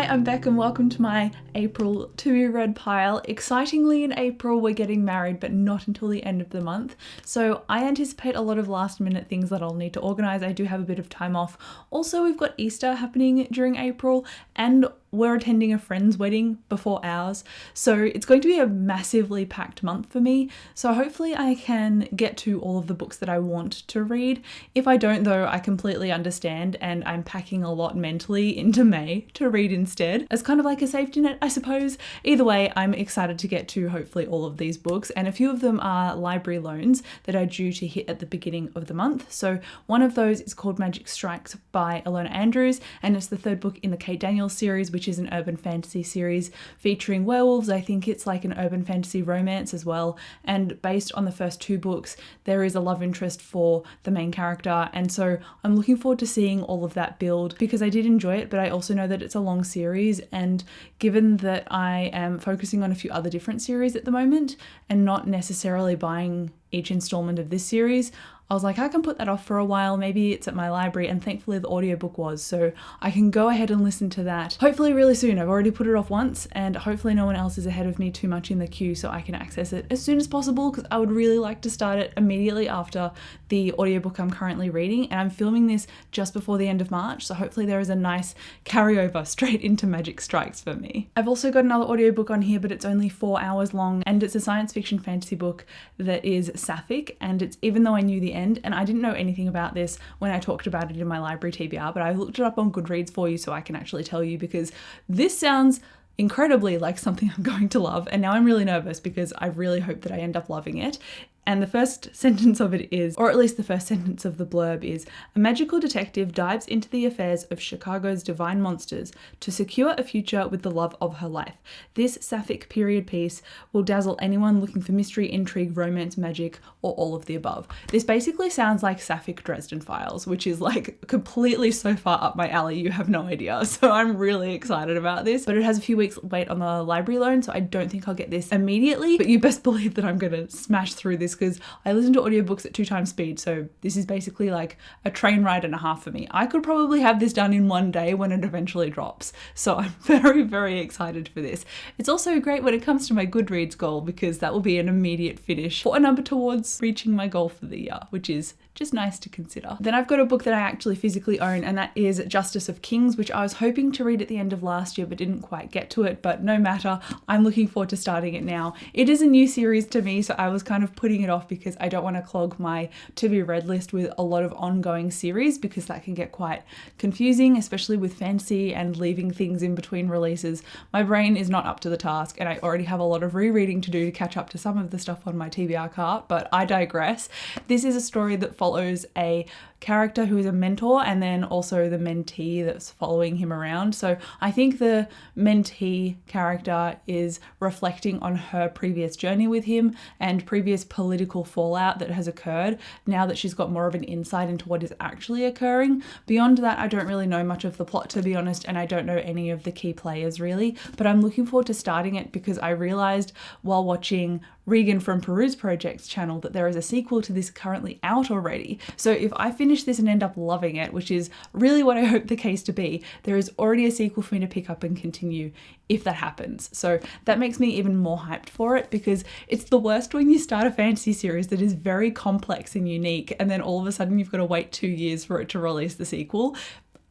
Hi, I'm Beck and welcome to my April to be read pile. Excitingly, in April we're getting married, but not until the end of the month. So I anticipate a lot of last minute things that I'll need to organise. I do have a bit of time off. Also, we've got Easter happening during April and we're attending a friend's wedding before ours. So it's going to be a massively packed month for me. So hopefully I can get to all of the books that I want to read. If I don't though, I completely understand and I'm packing a lot mentally into May to read instead as kind of like a safety net, I suppose. Either way, I'm excited to get to hopefully all of these books, and a few of them are library loans that are due to hit at the beginning of the month. So one of those is called Magic Strikes by Alona Andrews, and it's the third book in the Kate Daniels series, which is an urban fantasy series featuring werewolves. I think it's like an urban fantasy romance as well, and based on the first two books there is a love interest for the main character, and so I'm looking forward to seeing all of that build because I did enjoy it, but I also know that it's a long series, and given that I am focusing on a few other different series at the moment and not necessarily buying each installment of this series, I was like, I can put that off for a while. Maybe it's at my library, and thankfully the audiobook was, so I can go ahead and listen to that hopefully really soon. I've already put it off once and hopefully no one else is ahead of me too much in the queue so I can access it as soon as possible, because I would really like to start it immediately after the audiobook I'm currently reading, and I'm filming this just before the end of March, so hopefully there is a nice carryover straight into Magic Strikes for me. I've also got another audiobook on here, but it's only 4 hours long, and it's a science fiction fantasy book that is sapphic, and it's, even though I knew the end, and I didn't know anything about this when I talked about it in my library TBR, but I looked it up on GOODREADS for you so I can actually tell you, because this sounds incredibly like something I'm going to love, and now I'm really nervous because I really hope that I end up loving it. And the first sentence of it is, or at least the first sentence of the blurb is, a magical detective dives into the affairs of Chicago's divine monsters to secure a future with the love of her life. This sapphic period piece will dazzle anyone looking for mystery, intrigue, romance, magic, or all of the above. This basically sounds like sapphic Dresden Files, which is like completely so far up my alley, you have no idea. So I'm really excited about this, but it has a few weeks wait on the library loan, so I don't think I'll get this immediately, but you best believe that I'm gonna smash through this because I listen to audiobooks at 2 times speed, so this is basically like a train ride and a half for me. I could probably have this done in one day when it eventually drops, so I'm very, very excited for this. It's also great when it comes to my Goodreads goal because that will be an immediate finish for a number towards reaching my goal for the year, which is just nice to consider. Then I've got a book that I actually physically own, and that is Justice of Kings, which I was hoping to read at the end of last year but didn't quite get to it, but no matter, I'm looking forward to starting it now. It is a new series to me, so I was kind of putting it off because I don't want to clog my to be read list with a lot of ongoing series, because that can get quite confusing, especially with fantasy and leaving things in between releases. My brain is not up to the task, and I already have a lot of rereading to do to catch up to some of the stuff on my TBR cart, but I digress. This is a story that follows a character who is a mentor and then also the mentee that's following him around. So I think the mentee character is reflecting on her previous journey with him and previous political fallout that has occurred now that she's got more of an insight into what is actually occurring. Beyond that, I don't really know much of the plot, to be honest, and I don't know any of the key players really, but I'm looking forward to starting it because I realized while watching Regan from Peruse Project's channel that there is a sequel to this currently out already. So if I finish this and end up loving it, which is really what I hope the case to be, there is already a sequel for me to pick up and continue if that happens. So that makes me even more hyped for it, because it's the worst when you start a fantasy series that is very complex and unique and then all of a sudden you've got to wait 2 years for it to release the sequel.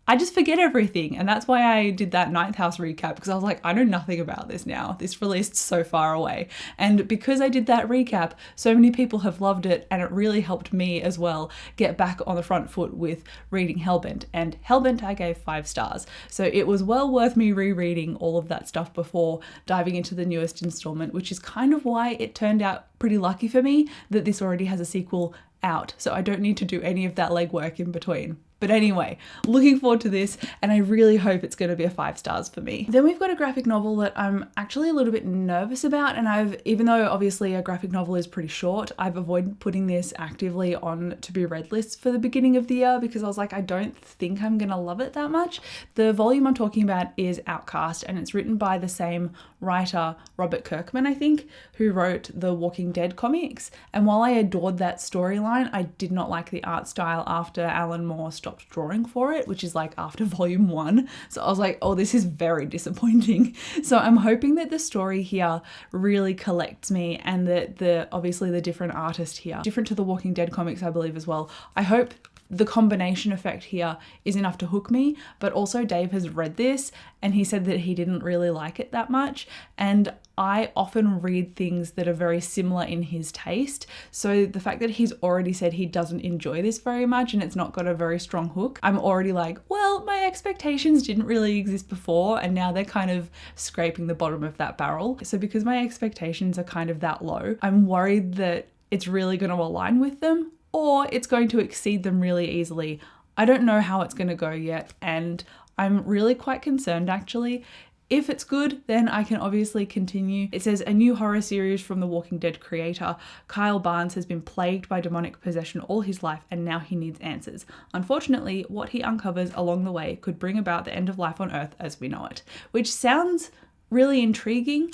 I just forget everything, and that's why I did that Ninth House recap, because I was like, I know nothing about this now. This released so far away. And because I did that recap, so many people have loved it, and it really helped me as well get back on the front foot with reading Hellbent. And Hellbent I gave 5 stars. So it was well worth me rereading all of that stuff before diving into the newest installment, which is kind of why it turned out pretty lucky for me that this already has a sequel out. So I don't need to do any of that legwork in between. But anyway, looking forward to this, and I really hope it's going to be a 5 stars for me. Then we've got a graphic novel that I'm actually a little bit nervous about, and even though obviously a graphic novel is pretty short, I've avoided putting this actively on to be read lists for the beginning of the year because I was like, I don't think I'm going to love it that much. The volume I'm talking about is Outcast, and it's written by the same writer, Robert Kirkman, I think, who wrote the Walking Dead comics. And while I adored that storyline, I did not like the art style after Alan Moore stopped stopped drawing for it, which is like after volume 1. So I was like, oh, this is very disappointing. So I'm hoping that the story here really collects me, and that obviously the different artist here, different to the Walking Dead comics, I believe as well. I hope the combination effect here is enough to hook me, but also Dave has read this and he said that he didn't really like it that much. And I often read things that are very similar in his taste. So the fact that he's already said he doesn't enjoy this very much and it's not got a very strong hook, I'm already like, well, my expectations didn't really exist before and now they're kind of scraping the bottom of that barrel. So because my expectations are kind of that low, I'm worried that it's really going to align with them, or it's going to exceed them really easily. I don't know how it's going to go yet, and I'm really quite concerned actually. If it's good, then I can obviously continue. It says, a new horror series from the Walking Dead creator. Kyle Barnes has been plagued by demonic possession all his life and now he needs answers. Unfortunately, what he uncovers along the way could bring about the end of life on Earth as we know it. Which sounds really intriguing,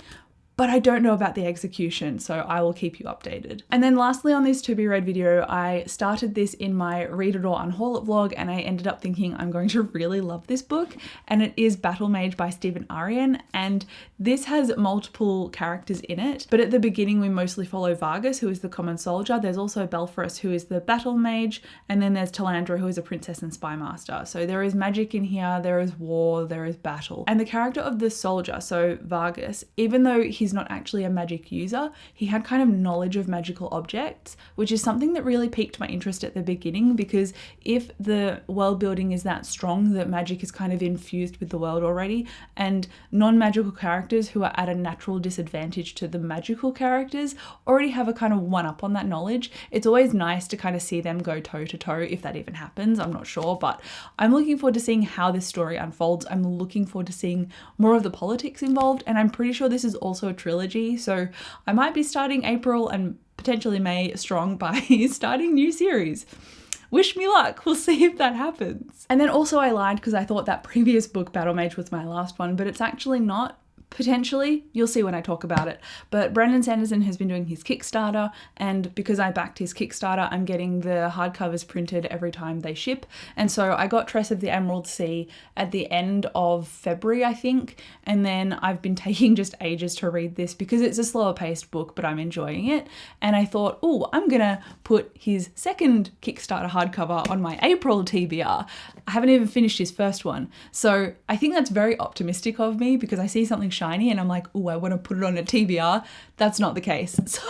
but I don't know about the execution, so I will keep you updated. And then lastly on this to be read video, I started this in my Read It or Unhaul It vlog, and I ended up thinking I'm going to really love this book, and it is Battle Mage by Stephen Arian, and this has multiple characters in it, but at the beginning we mostly follow Vargas, who is the common soldier. There's also Belphorus, who is the battle mage, and then there's Talandra, who is a princess and spy master. So there is magic in here, there is war, there is battle. And the character of the soldier, so Vargas, even though he's not actually a magic user, he had kind of knowledge of magical objects, which is something that really piqued my interest at the beginning, because if the world building is that strong that magic is kind of infused with the world already, and non-magical characters who are at a natural disadvantage to the magical characters already have a kind of one-up on that knowledge, it's always nice to kind of see them go toe-to-toe, if that even happens. I'm not sure, but I'm looking forward to seeing how this story unfolds. I'm looking forward to seeing more of the politics involved, and I'm pretty sure this is also a trilogy, so I might be starting April and potentially May strong by starting new series. Wish me luck, we'll see if that happens. And then also I lied because I thought that previous book, Battle Mage, was my last one, but it's actually not. Potentially, you'll see when I talk about it. But Brandon Sanderson has been doing his Kickstarter, and because I backed his Kickstarter, I'm getting the hardcovers printed every time they ship. And so I got Tress of the Emerald Sea at the end of February, I think, and then I've been taking just ages to read this because it's a slower paced book, but I'm enjoying it. And I thought, oh, I'm gonna put his second Kickstarter hardcover on my April TBR. I haven't even finished his first one. So I think that's very optimistic of me because I see something shiny and I'm like, oh, I want to put it on a TBR. That's not the case. So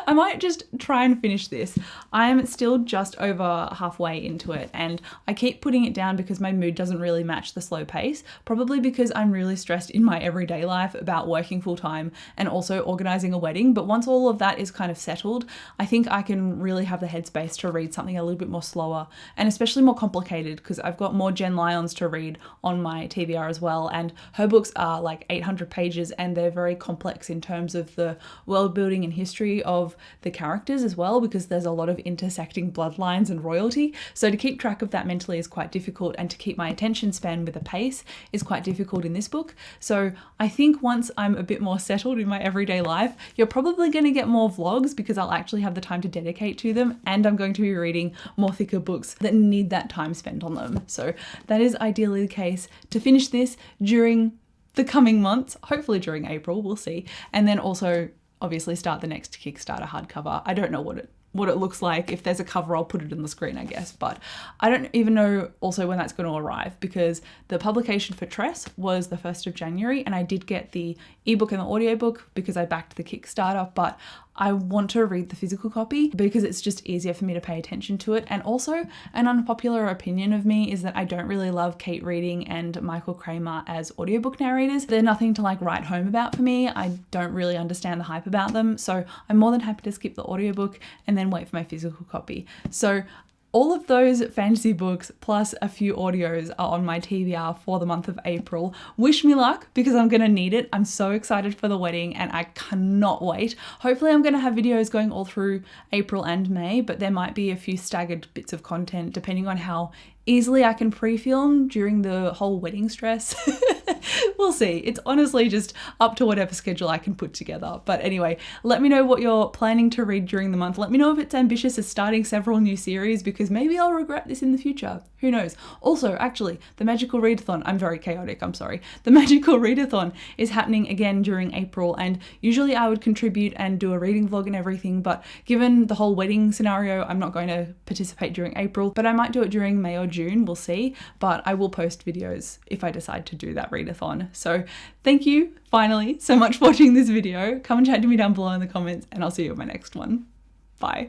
I might just try and finish this. I'm still just over halfway into it and I keep putting it down because my mood doesn't really match the slow pace, probably because I'm really stressed in my everyday life about working full time and also organizing a wedding. But once all of that is kind of settled, I think I can really have the headspace to read something a little bit more slower and especially more complicated because I've got more Jen Lyons to read on my TBR as well. And her books are like 800 pages and they're very complex in terms of the world building and history of the characters as well, because there's a lot of intersecting bloodlines and royalty. So to keep track of that mentally is quite difficult, and to keep my attention span with a pace is quite difficult in this book. So I think once I'm a bit more settled in my everyday life, you're probably going to get more vlogs because I'll actually have the time to dedicate to them, and I'm going to be reading more thicker books that need that time spent on them. So that is ideally the case to finish this during the coming months, hopefully during April, we'll see. And then also obviously start the next Kickstarter hardcover. I don't know what it looks like. If there's a cover, I'll put it on the screen, I guess. But I don't even know also when that's going to arrive, because the publication for Tress was the 1st of January and I did get the ebook and the audiobook because I backed the Kickstarter, but I want to read the physical copy because it's just easier for me to pay attention to it. And also an unpopular opinion of me is that I don't really love Kate Reading and Michael Kramer as audiobook narrators. They're nothing to like write home about for me. I don't really understand the hype about them. So I'm more than happy to skip the audiobook and then wait for my physical copy. So all of those fantasy books plus a few audios are on my TBR for the month of April. Wish me luck because I'm going to need it. I'm so excited for the wedding and I cannot wait. Hopefully I'm going to have videos going all through April and May, but there might be a few staggered bits of content depending on how easily I can pre-film during the whole wedding stress. We'll see. It's honestly just up to whatever schedule I can put together. But anyway, let me know what you're planning to read during the month. Let me know if it's ambitious as starting several new series, because maybe I'll regret this in the future. Who knows? Also, actually, the Magical Readathon, I'm very chaotic, I'm sorry. The Magical Readathon is happening again during April, and usually I would contribute and do a reading vlog and everything, but given the whole wedding scenario, I'm not going to participate during April, but I might do it during May or June, we'll see. But I will post videos if I decide to do that readathon. So thank you, finally, so much for watching this video. Come and chat to me down below in the comments, and I'll see you in my next one. Bye.